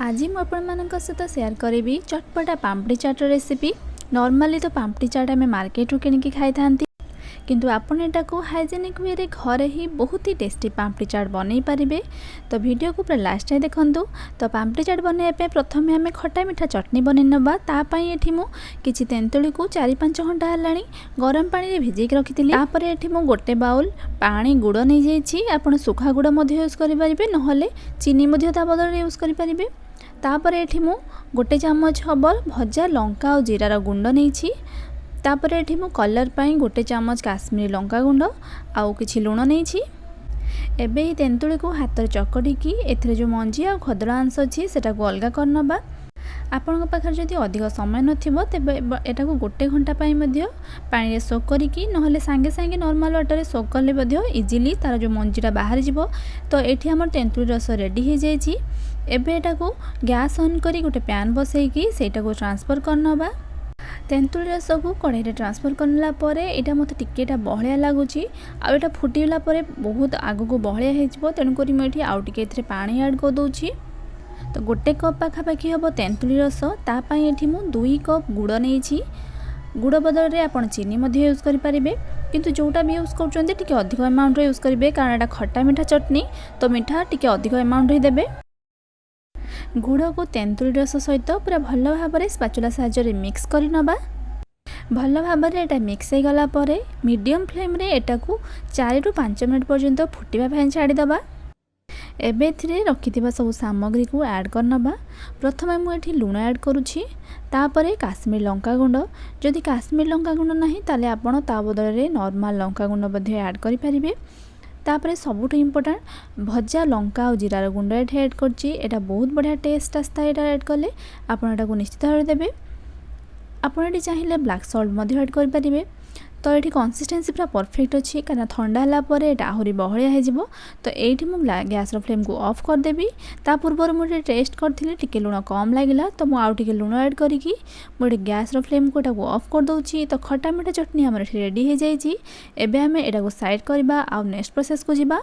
आज मु आपनମାନଙ୍କ सहित शेयर करी चटपटा पापड़ी चाट रेसिपी। नॉर्मली तो पापड़ी चाट आम मार्केट किणिकी खाई था, किंतु आपन एटा को हाइजेनिक वे रे घरे ही बहुत ही टेस्टी पापड़ी चाट बनै पारिबे। तो वीडियो को पूरा लास्ट टाइम देखंतु। तो पापड़ी चाट बनाइबा प्रथम आम खट्टा मीठा चटनी बनै नबा। तापाई एठी मु किछि तेंतुली को 4-5 घंटा हलाणी गरम पानी रे भिजेक रखिथिली। तापर एठी मु गोटे बाउल पानी गुड़ नै जाइछि। आपण सुखा गुड़ मध्ये यूज करि परिबे, नहले चीनी मध्ये ता बदल यूज करि परिबे। तापर एठी मु गोटे चम्मच हब भजा लंका और जीरार गुंड नैछि। तापर एठी मु कलर पाई गोटे चम्मच काश्मीरी लंका गुंड आउ किछि लुण नैछि। एबे ही तेंतुली को हाथ रे चकटी की एथिरे जो मंजी आ खदड़ा अंश अछि सेटा को अलगा करनबा। आपन पाखर जदि अधिक समय नथिबो तेबे एटा को गोटे घंटा पाई मध्ये पानी रे सोक करिकी, नहले सांगे सांगे नॉर्मल वाटर रे सोक करले मध्ये इजीली तार जो मंजीटा बाहर जिवो। तो एठी हमर तेंतुली रस रेडी हे जाइछि। एबे एटा को गैस ऑन करी गोटे पैन बसैकी सेटा को ट्रांसफर करनबा। तेंतुली रस को कढ़ाई रे ट्रांसफर करला परे एटा मते टिकेटा बहलिया लागुची। आ एटा फुटीला परे बहुत आगु को बहलिया हेजिवो। तेनु करी मैं एठी आउ टिके एथरे पानी ऐड कर दोची। तो गोटे कप पाखापाखि हम तेंतुली रस, तापाई एठी मु 2 कप गुड़ नैछि। गुड़ बदल रे आपण चीनी मध्ये यूज करि परिबे, किंतु जोटा भी यूज करचोंते टिके अधिक अमाउंट रे यूज करिवे, कारण एटा खट्टा मीठा चटनी तो मीठा टिके अधिक अमाउंट रे देबे। गुड़ को तेंतुली रस सहित पूरा भल भाव में स्पाचुला साहाय्य मिक्स कर नबा। भल भाव में एटा मिक्स हो गला परे मीडियम फ्लेम रे एटा को 4 ରୁ 5 मिनट पर्यंत फुटिबा ପାଇଁ छाड़ी दबा। एबे एथिरे रखिथिबा सब सामग्री को ऐड कर नबा। प्रथमे मु एठी लूण ऐड करूछि, तापरे काश्मीरी लंका गुंड। जदि काश्मीरी लंका गुंड नाही ताले आपण ता बदल रे नॉर्मल लंका गुंड मध्ये ऐड करि परिबे। तापरे सबुठ इम्पोर्टेंट भजा लंका और जीरार गुंड एठी ऐड करछि। एटा बहुत बढ़िया टेस्ट आस्ता एटा ऐड करले। आपण एटा को निश्चित भाव देबे। आपण एठी चाहिए ब्लैक सॉल्ट मध्ये ऐड करि परिबे। तो ये कंसिस्टेंसी पूरा परफेक्ट अच्छी, कारण ठंडा है पर एटा आहुरी बहलिया हो। तो ये मुझे गैस फ्लेम को ऑफ करदेवी। ता पूर्व मुझे टेस्ट करी टिके लुण कम लगे, तो मुझे लुण ऐड करी मुझे गैस फ्लेम को ऑफ कर दूची। तो खट्टा मीठा चटनी आम रेडी हो जाइए। एबे आम एटा को साइड करबा आ नेक्स्ट प्रोसेस को जिबा।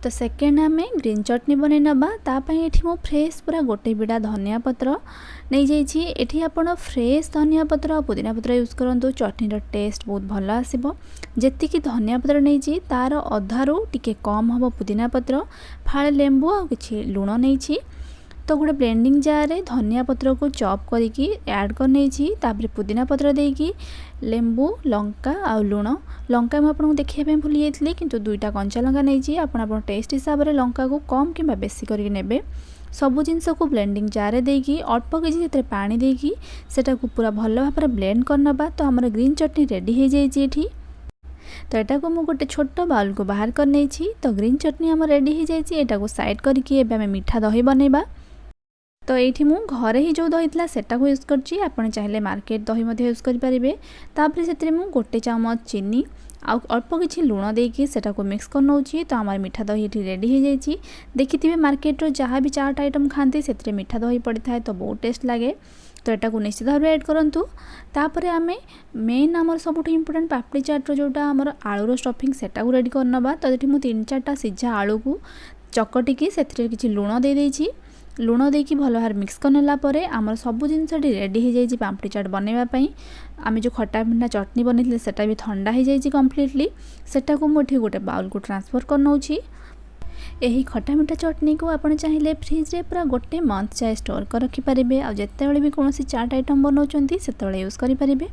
तो सेकेंड आम ग्रीन चटनी बनै नबा। तापाई एठी मो फ्रेश पूरा गोटे बिड़ा धनिया पत्र नहीं जाइछि। एठी आपण फ्रेश धनिया पत्र और पुदीना पत्र यूज करंतु, चटनी टेस्ट बहुत भल आसीबो। जेतिकी धनिया पत्र नहीं तार अधारू टिके कम हबो पुदीना पत्र, फाळे लेंबू और किछि लुण नहीं। तो गोटे ब्लेंडिंग जार रे धनिया पत्र को चॉप करिकी ऐड कर नहीं। तापर पुदीना पत्र देकी लेंबू लंका और लुण। लंका मैं आपको देखिए भूली जाइए, किंतु 2टा कंचा लंका नहीं। आप टेस्ट हिसाब से लंका को कम कि बेसी करके नेबे। सबू जिनस को ब्लेंडिंग जार रे देकी अल्प किसी पानी देकी सेटा को पूरा भल भाव ब्लेंड करनबा। तो आमर ग्रीन चटनी रेडी हो जाइए। तो एटा को मु गोटे छोट बाउल को बाहर कर नहीं। तो ग्रीन चटनी आम रेडी हो जाइए। एटा को साइड करके एबे आम मीठा दही बनैबा। तो ये मु घरे ही जो दही था सेटा को यूज करछि। आपण चाहिए मार्केट दही मध्ये यूज करि परिबे। तापर सेतरे मु गोटे चम्मच चीनी आ अल्प किछि लुण देकी सेटा को मिक्स कर नउछि। तो हमार मीठा दही एठी रेडी हो जाइछि। देखिथिबे मार्केट रो जहाँ भी चाट आइटम खाती सेतरे मीठा दही पड़ी थाए, तो बहुत टेस्ट लगे। तो एटा को निश्चित भाव ऐड करंतु। तापर आमे मेन आमर सबुठ इम्पोर्टेंट पापड़ी चाट रो जोटा आमर आलूर स्टफिंग सेटा को रेडी करनबा। तो एठी मु 3-4टा सिझा आलू को चकटिकी सेतरे किछि लुण दे देइछि। लुण देकी भल भाव मिक्स करनेला परे आमर सब जिनस रेडी हो जाइए पापड़ी चाट बनवाई। आम जो खट्टा मीठा चटनी बनई सेटा भी ठंडा हो जाइए कम्प्लीटली। सेटा को मुझे गोटे बाउल को ट्रांसफर कर नउछि। यही खट्टा मीठा चटनी को आप चाहिए फ्रिज रे पूरा गोटे मंथ जाए स्टोर कर रखिपारे। आ जितेबाला भी कौन चाट आइटम बनाऊँ से यूज करेंगे।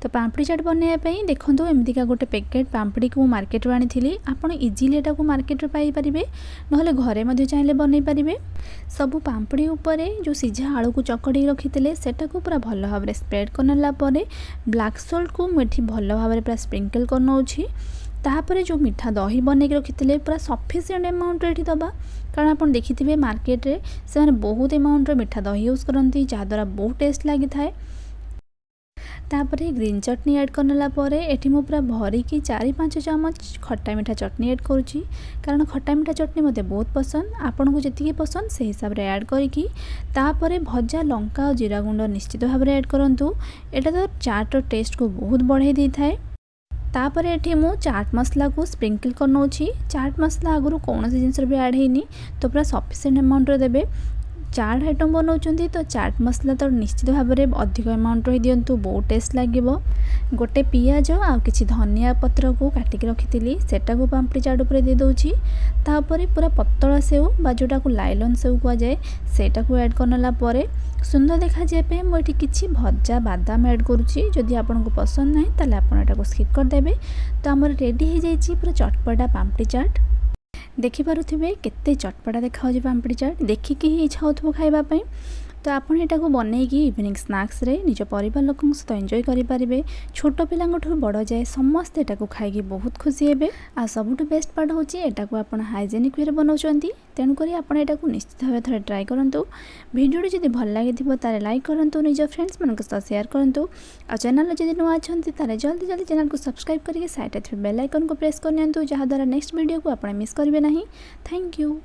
तो पापड़ी चाट बनवाई देखो एमतीका गोटे पैकेट पापड़ी को मार्केट आनी थी। आप इजिली एटा को मार्केट पाइपर, ना घरे चाहिए बनई पारे। सबू पापड़ी उपरे जो सिझा आलू को चकड़ी रखी सेटा को पूरा भल भाव में स्प्रेड करनेला ब्लैक सॉल्ट को मुझे भल भाव में पूरा स्प्रिंकल कर नउछि। तापर जो मीठा दही बनई रखी पूरा सफिसीएंट अमाउंट ये दबा, कारण आप देखिथे मार्केट रे से बहुत अमाउंट मीठा दही यूज करती, जहाद्वारा बहुत टेस्ट लगी थाए। तापर ग्रीन चटनी ऐड करनेला परे एठी मु पूरा भरिकी 4-5 चम्मच खट्टा मीठा चटनी ऐड करुँची, कारण खट्टा मीठा चटनी मते बहुत पसंद। आपन को जतिके पसंद से हिसाब रे ऐड करिकी तापर भजा लंका और जीरा गुंड निश्चित भाव में ऐड करंतु। एटा तो चाट टेस्ट को बहुत बढ़ाई दे थाए। तापर एठी मु चाट मसला को स्प्रिंकल कर नौछि। चाट मसला आगु कौन जिनस भी ऐड हैनी तो पूरा सफिशिएंट अमाउंट रे देबे। चाट आइटम बनाउछंती तो चाट मसला तो निश्चित भाव में अधिक अमाउंट रे दियंतु, बहुत टेस्ट लागिबो। गोटे पियाज आ किछि धनिया पत्र को काटिक रखिथिली सेटा को पाम्पड़ी चाट ऊपर दे दउछि। तापर पूरा पतला सेव बा जोटा को लाइलन सेव कुआ जाए सेटा को ऐड करनला परे सुंदर देखा जाए पे मु एठी किछि भजा बादाम ऐड करूछि। जदि आपनको पसंद नाही ताले आपण एटा को स्किप कर देबे। तो हमर रेडी हो जाइछि पूरा चटपटा पाम्पड़ी चाट। देखि पारुथिबे केते चटपटा देखा हो पाम्पड़ी चाट, देखिकी ही इच्छा होथबो खाइबा पई। तो आपण एटा को बनैकी इवनिंग स्नैक्स रे निज परिवार लोकन सहित एंजॉय करि पारिबे। छोट पिलांगठु बड़ जाए समस्त एटा को खाइकी बहुत खुशी हेबे। आ सबुठु बेस्ट पार्ट होची एटा को आपण हाइजेनिक वे रे बनाउचंती, तेनु करी आपण एटा को निश्चित भाबे थरे ट्राई करंतु। वीडियो जदि भल लागिथिबो तारे लाइक करंतु, निज फ्रेंड्स मनक सहित शेयर करंतु। आ चैनल जदि नुआ अछंती तारे जल्दी जल्दी चैनल को सब्सक्राइब करके साइड रे बेल आइकन को प्रेस कर नियंतु, जहा द्वारा नेक्स्ट वीडियो को आपण मिस करिवे नाही। Thank you.